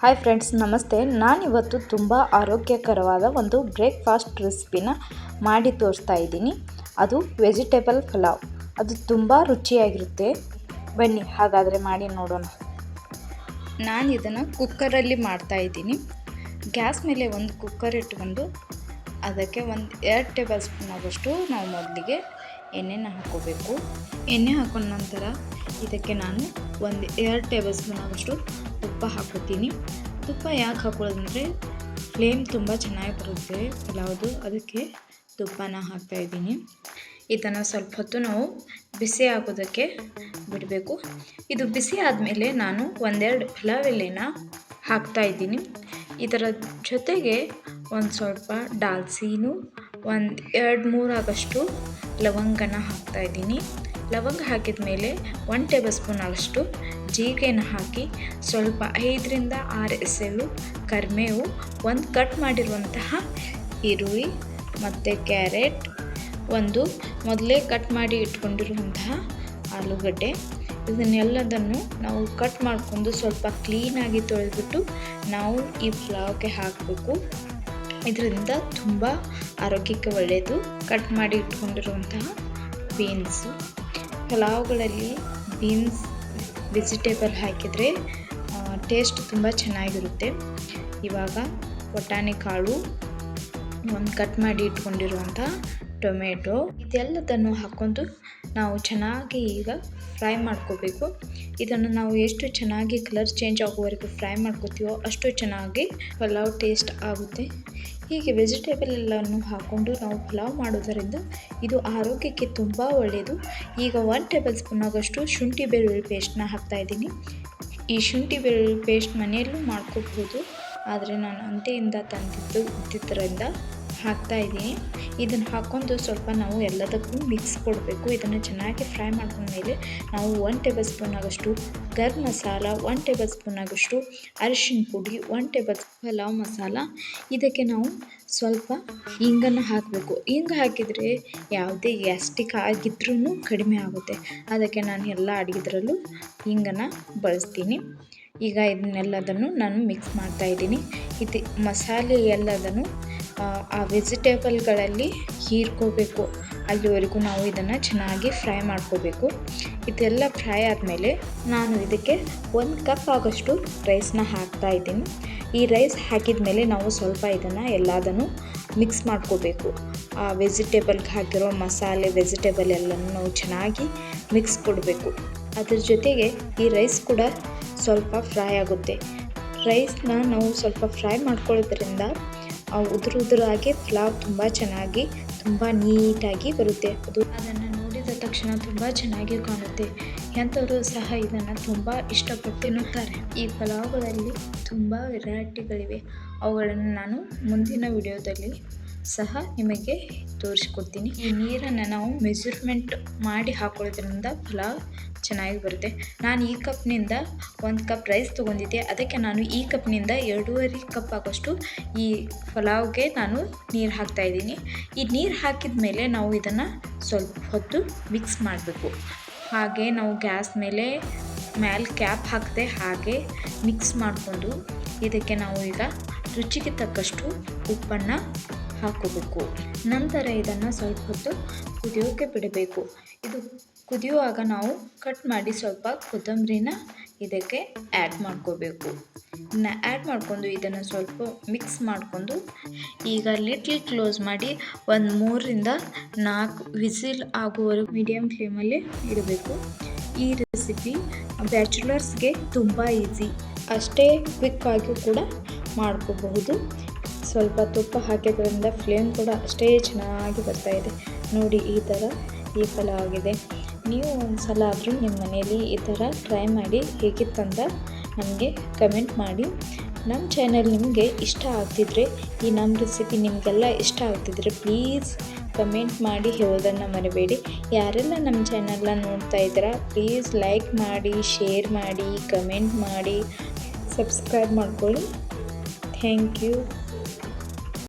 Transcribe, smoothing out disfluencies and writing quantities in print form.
Hi friends, ನಮಸ್ತೆ. ನಾನಿವತ್ತು ತುಂಬ ಆರೋಗ್ಯಕರವಾದ ಒಂದು ಬ್ರೇಕ್ಫಾಸ್ಟ್ ರೆಸಿಪಿನ ಮಾಡಿ ತೋರಿಸ್ತಾ ಇದ್ದೀನಿ. ಅದು ವೆಜಿಟೇಬಲ್ ಪಲಾವ್. ಅದು ತುಂಬ ರುಚಿಯಾಗಿರುತ್ತೆ. ಬನ್ನಿ ಹಾಗಾದರೆ ಮಾಡಿ ನೋಡೋಣ. ನಾನು ಇದನ್ನು ಕುಕ್ಕರಲ್ಲಿ ಮಾಡ್ತಾ ಇದ್ದೀನಿ. ಗ್ಯಾಸ್ ಮೇಲೆ ಒಂದು ಕುಕ್ಕರ್ ಇಟ್ಕೊಂಡು ಅದಕ್ಕೆ ಒಂದು 2 ಟೇಬಲ್ ಸ್ಪೂನ್ ಆಗೋಷ್ಟು ನಾವು ಮೊದಲಿಗೆ ಎಣ್ಣೆನ ಹಾಕ್ಕೋಬೇಕು. ಎಣ್ಣೆ ಹಾಕೊಂಡ ನಂತರ ಇದಕ್ಕೆ ನಾನು ಒಂದು 2 ಟೇಬಲ್ ಸ್ಪೂನ್ ಆಗೋಷ್ಟು ತುಪ್ಪ ಹಾಕೋತೀನಿ. ತುಪ್ಪ ಯಾಕೆ ಹಾಕೊಳ್ಳೋದಂದರೆ ಫ್ಲೇಮ್ ತುಂಬ ಚೆನ್ನಾಗಿ ಬರುತ್ತೆ ಪಲಾವ್ದು, ಅದಕ್ಕೆ ತುಪ್ಪನ ಹಾಕ್ತಾಯಿದ್ದೀನಿ. ಇದನ್ನು ಸ್ವಲ್ಪ ಹೊತ್ತು ನಾವು ಬಿಸಿ ಆಗೋದಕ್ಕೆ ಬಿಡಬೇಕು. ಇದು ಬಿಸಿ ಆದಮೇಲೆ ನಾನು 1-2 ಪಲಾವ್ ಎಲೆನ ಹಾಕ್ತಾಯಿದ್ದೀನಿ. ಇದರ ಜೊತೆಗೆ ಒಂದು ಸ್ವಲ್ಪ ದಾಲ್ಚೀನಿ, ಒಂದು 2-3 ಆಗೋಷ್ಟು ಲವಂಗನ ಹಾಕ್ತಾಯಿದ್ದೀನಿ. ಲವಂಗ ಹಾಕಿದ ಮೇಲೆ 1 ಟೇಬಲ್ ಸ್ಪೂನ್ ಆಗೋಷ್ಟು ಜೀರಿಗೆನ ಹಾಕಿ ಸ್ವಲ್ಪ 5-6 ಎಸಳು ಕರಿಬೇವು, ಒಂದು ಕಟ್ ಮಾಡಿರುವಂತಹ ಈರುಳ್ಳಿ ಮತ್ತು ಕ್ಯಾರೆಟ್, ಒಂದು ಮೊದಲೇ ಕಟ್ ಮಾಡಿ ಇಟ್ಕೊಂಡಿರುವಂತಹ ಆಲೂಗಡ್ಡೆ, ಇದನ್ನೆಲ್ಲದನ್ನು ನಾವು ಕಟ್ ಮಾಡಿಕೊಂಡು ಸ್ವಲ್ಪ ಕ್ಲೀನಾಗಿ ತೊಳೆದ್ಬಿಟ್ಟು ನಾವು ಈ ಪಲಾವ್ಗೆ ಹಾಕಬೇಕು. ಇದರಿಂದ ತುಂಬ ಆರೋಗ್ಯಕ್ಕೆ ಒಳ್ಳೆಯದು. ಕಟ್ ಮಾಡಿ ಇಟ್ಕೊಂಡಿರುವಂತಹ ಬೀನ್ಸು, ಪಲಾವ್ಗಳಲ್ಲಿ ಬೀನ್ಸ್ ವೆಜಿಟೇಬಲ್ ಹಾಕಿದರೆ ಟೇಸ್ಟ್ ತುಂಬ ಚೆನ್ನಾಗಿರುತ್ತೆ. ಇವಾಗ ಬಟಾಣಿ ಕಾಳು, ಒಂದು ಕಟ್ ಮಾಡಿ ಇಟ್ಕೊಂಡಿರುವಂಥ ಟೊಮೆಟೊ, ಇದೆಲ್ಲದನ್ನು ಹಾಕ್ಕೊಂಡು ನಾವು ಚೆನ್ನಾಗಿ ಈಗ ಫ್ರೈ ಮಾಡ್ಕೋಬೇಕು. ಇದನ್ನು ನಾವು ಎಷ್ಟು ಚೆನ್ನಾಗಿ ಕಲರ್ ಚೇಂಜ್ ಆಗೋವರೆಗೂ ಫ್ರೈ ಮಾಡ್ಕೋತೀವೋ ಅಷ್ಟು ಚೆನ್ನಾಗಿ ಪಲಾವ್ ಟೇಸ್ಟ್ ಆಗುತ್ತೆ. ಹೀಗೆ ವೆಜಿಟೇಬಲ್ ಎಲ್ಲವನ್ನು ಹಾಕ್ಕೊಂಡು ನಾವು ಪಲಾವ್ ಮಾಡೋದರಿಂದ ಇದು ಆರೋಗ್ಯಕ್ಕೆ ತುಂಬ ಒಳ್ಳೆಯದು. ಈಗ 1 ಟೇಬಲ್ ಸ್ಪೂನ್ ಆಗೋಷ್ಟು ಶುಂಠಿ ಬೆಳ್ಳುಳ್ಳಿ ಪೇಸ್ಟ್ನ ಹಾಕ್ತಾಯಿದ್ದೀನಿ. ಈ ಶುಂಠಿ ಬೆಳ್ಳುಳ್ಳಿ ಪೇಸ್ಟ್ ಮನೆಯಲ್ಲೂ ಮಾಡ್ಕೋಬಹುದು, ಆದರೆ ನಾನು ಅಂತೆಯಿಂದ ಇದ್ದಿದ್ದರಿಂದ ಹಾಕ್ತಾಯಿದ್ದೀನಿ. ಇದನ್ನು ಹಾಕ್ಕೊಂಡು ಸ್ವಲ್ಪ ನಾವು ಎಲ್ಲದಕ್ಕೂ ಮಿಕ್ಸ್ ಕೊಡಬೇಕು. ಇದನ್ನು ಚೆನ್ನಾಗಿ ಫ್ರೈ ಮಾಡ್ಕೊಂಡ್ಮೇಲೆ ನಾವು 1 ಟೇಬಲ್ ಸ್ಪೂನ್ ಆಗೋಷ್ಟು ಗರಂ ಮಸಾಲ, 1 ಟೇಬಲ್ ಸ್ಪೂನ್ ಆಗೋಷ್ಟು ಅರಿಶಿನ ಪುಡಿ, 1 ಟೇಬಲ್ ಪಲಾವ್ ಮಸಾಲ, ಇದಕ್ಕೆ ನಾವು ಸ್ವಲ್ಪ ಇಂಗನ್ನು ಹಾಕಬೇಕು. ಇಂಗು ಹಾಕಿದರೆ ಯಾವುದೇ ಗ್ಯಾಸ್ಟ್ರಿಕ್ ಆಗಿದ್ರೂ ಕಡಿಮೆ ಆಗುತ್ತೆ. ಅದಕ್ಕೆ ನಾನು ಎಲ್ಲ ಅಡುಗೆದ್ರಲ್ಲೂ ಇಂಗನ್ನು ಬಳಸ್ತೀನಿ. ಈಗ ಇದನ್ನೆಲ್ಲದನ್ನು ನಾನು ಮಿಕ್ಸ್ ಮಾಡ್ತಾಯಿದ್ದೀನಿ. ಇದು ಮಸಾಲೆ ಎಲ್ಲದನ್ನು ಆ ವೆಜಿಟೇಬಲ್ಗಳಲ್ಲಿ ಹೀರ್ಕೋಬೇಕು. ಅಲ್ಲಿವರೆಗೂ ನಾವು ಇದನ್ನು ಚೆನ್ನಾಗಿ ಫ್ರೈ ಮಾಡ್ಕೋಬೇಕು. ಇದೆಲ್ಲ ಫ್ರೈ ಆದಮೇಲೆ ನಾನು ಇದಕ್ಕೆ 1 ಕಪ್ ಆಗೋಷ್ಟು ರೈಸ್ನ ಹಾಕ್ತಾಯಿದ್ದೀನಿ. ಈ ರೈಸ್ ಹಾಕಿದ ಮೇಲೆ ನಾವು ಸ್ವಲ್ಪ ಇದನ್ನು ಎಲ್ಲದನ್ನು ಮಿಕ್ಸ್ ಮಾಡ್ಕೋಬೇಕು. ಆ ವೆಜಿಟೇಬಲ್ಗೆ ಹಾಕಿರೋ ಮಸಾಲೆ ವೆಜಿಟೇಬಲ್ ಎಲ್ಲನೂ ನಾವು ಚೆನ್ನಾಗಿ ಮಿಕ್ಸ್ ಕೊಡಬೇಕು. ಅದ್ರ ಜೊತೆಗೆ ಈ ರೈಸ್ ಕೂಡ ಸ್ವಲ್ಪ ಫ್ರೈ ಆಗುತ್ತೆ. ರೈಸ್ನ ನಾವು ಸ್ವಲ್ಪ ಫ್ರೈ ಮಾಡ್ಕೊಳ್ಳೋದ್ರಿಂದ ಉದುರಾಗಿ ಪಲಾವ್ ತುಂಬ ಚೆನ್ನಾಗಿ ತುಂಬ ನೀಟಾಗಿ ಬರುತ್ತೆ. ಅದನ್ನು ನೋಡಿದ ತಕ್ಷಣ ತುಂಬ ಚೆನ್ನಾಗಿ ಕಾಣುತ್ತೆ. ಎಂಥವರು ಸಹ ಇದನ್ನು ತುಂಬ ಇಷ್ಟಪಟ್ಟು ತಿನ್ನುತ್ತಾರೆ. ಈ ಪಲಾವ್ಗಳಲ್ಲಿ ತುಂಬ ವೆರೈಟಿಗಳಿವೆ. ಅವುಗಳನ್ನು ನಾನು ಮುಂದಿನ ವಿಡಿಯೋದಲ್ಲಿ ಸಹ ನಿಮಗೆ ತೋರಿಸ್ಕೊಡ್ತೀನಿ. ಈ ನೀರನ್ನು ನಾವು ಮೆಜರ್ಮೆಂಟ್ ಮಾಡಿ ಹಾಕೊಳ್ಳೋದ್ರಿಂದ ಪಲಾವ್ ಚೆನ್ನಾಗಿ ಬರುತ್ತೆ. ನಾನು ಈ ಕಪ್ನಿಂದ 1 ಕಪ್ ರೈಸ್ ತೊಗೊಂಡಿದ್ದೆ, ಅದಕ್ಕೆ ನಾನು ಈ ಕಪ್ನಿಂದ 2.5 ಕಪ್ ಆಗೋಷ್ಟು ಈ ಪಲಾವ್ಗೆ ನಾನು ನೀರು ಹಾಕ್ತಾಯಿದ್ದೀನಿ. ಈ ನೀರು ಹಾಕಿದ ಮೇಲೆ ನಾವು ಇದನ್ನು ಸ್ವಲ್ಪ ಹೊತ್ತು ಮಿಕ್ಸ್ ಮಾಡಬೇಕು. ಹಾಗೆ ನಾವು ಗ್ಯಾಸ್ ಮೇಲೆ ಕ್ಯಾಪ್ ಹಾಕದೆ ಹಾಗೆ ಮಿಕ್ಸ್ ಮಾಡಿಕೊಂಡು ಇದಕ್ಕೆ ನಾವು ಈಗ ರುಚಿಗೆ ತಕ್ಕಷ್ಟು ಉಪ್ಪನ್ನು ಹಾಕೋಬೇಕು. ನಂತರ ಇದನ್ನು ಸ್ವಲ್ಪ ಹೊತ್ತು ಕುದಿಯೋಕ್ಕೆ ಬಿಡಬೇಕು. ಇದು ಕುದಿಯುವಾಗ ನಾವು ಕಟ್ ಮಾಡಿ ಸ್ವಲ್ಪ ಕೊತ್ತಂಬರಿನ ಇದಕ್ಕೆ ಆ್ಯಡ್ ಮಾಡ್ಕೋಬೇಕು. ಆ್ಯಡ್ ಮಾಡಿಕೊಂಡು ಇದನ್ನು ಸ್ವಲ್ಪ ಮಿಕ್ಸ್ ಮಾಡಿಕೊಂಡು ಈಗ ಲಿಟ್ಲ್ ಕ್ಲೋಸ್ ಮಾಡಿ ಒಂದು 3-4 ವಿಸಿಲ್ ಆಗುವವರೆಗೂ ಮೀಡಿಯಮ್ ಫ್ಲೇಮಲ್ಲಿ ಇಡಬೇಕು. ಈ ರೆಸಿಪಿ ಬ್ಯಾಚುಲರ್ಸ್ಗೆ ತುಂಬ ಈಸಿ, ಅಷ್ಟೇ ಕ್ವಿಕ್ಕಾಗಿ ಕೂಡ ಮಾಡ್ಕೋಬಹುದು. ಸ್ವಲ್ಪ ತುಪ್ಪ ಹಾಕಿದ್ರಿಂದ ಫ್ಲೇಮ್ ಕೂಡ ಅಷ್ಟೇ ಚೆನ್ನಾಗಿ ಬರ್ತಾಯಿದೆ. ನೋಡಿ, ಈ ಥರ ಈ ಪಲಾವ್ ಆಗಿದೆ. ನೀವು ಒಂದು ಸಲ ಆದರೂ ನಿಮ್ಮ ಮನೇಲಿ ಈ ಥರ ಟ್ರೈ ಮಾಡಿ ಹೇಗಿತ್ತಂತ ನಮಗೆ ಕಮೆಂಟ್ ಮಾಡಿ. ನಮ್ಮ ಚಾನಲ್ ನಿಮಗೆ ಇಷ್ಟ ಆಗ್ತಿದ್ರೆ, ಈ ನಮ್ಮ ರೆಸಿಪಿ ನಿಮಗೆಲ್ಲ ಇಷ್ಟ ಆಗ್ತಿದ್ರೆ ಪ್ಲೀಸ್ ಕಮೆಂಟ್ ಮಾಡಿ ಹೇಳೋದನ್ನು ಮರಿಬೇಡಿ. ಯಾರೆಲ್ಲ ನಮ್ಮ ಚಾನಲ್ನ ನೋಡ್ತಾ ಇದ್ದೀರಾ ಪ್ಲೀಸ್ ಲೈಕ್ ಮಾಡಿ, ಶೇರ್ ಮಾಡಿ, ಕಮೆಂಟ್ ಮಾಡಿ, ಸಬ್ಸ್ಕ್ರೈಬ್ ಮಾಡ್ಕೊಳ್ಳಿ. Thank you.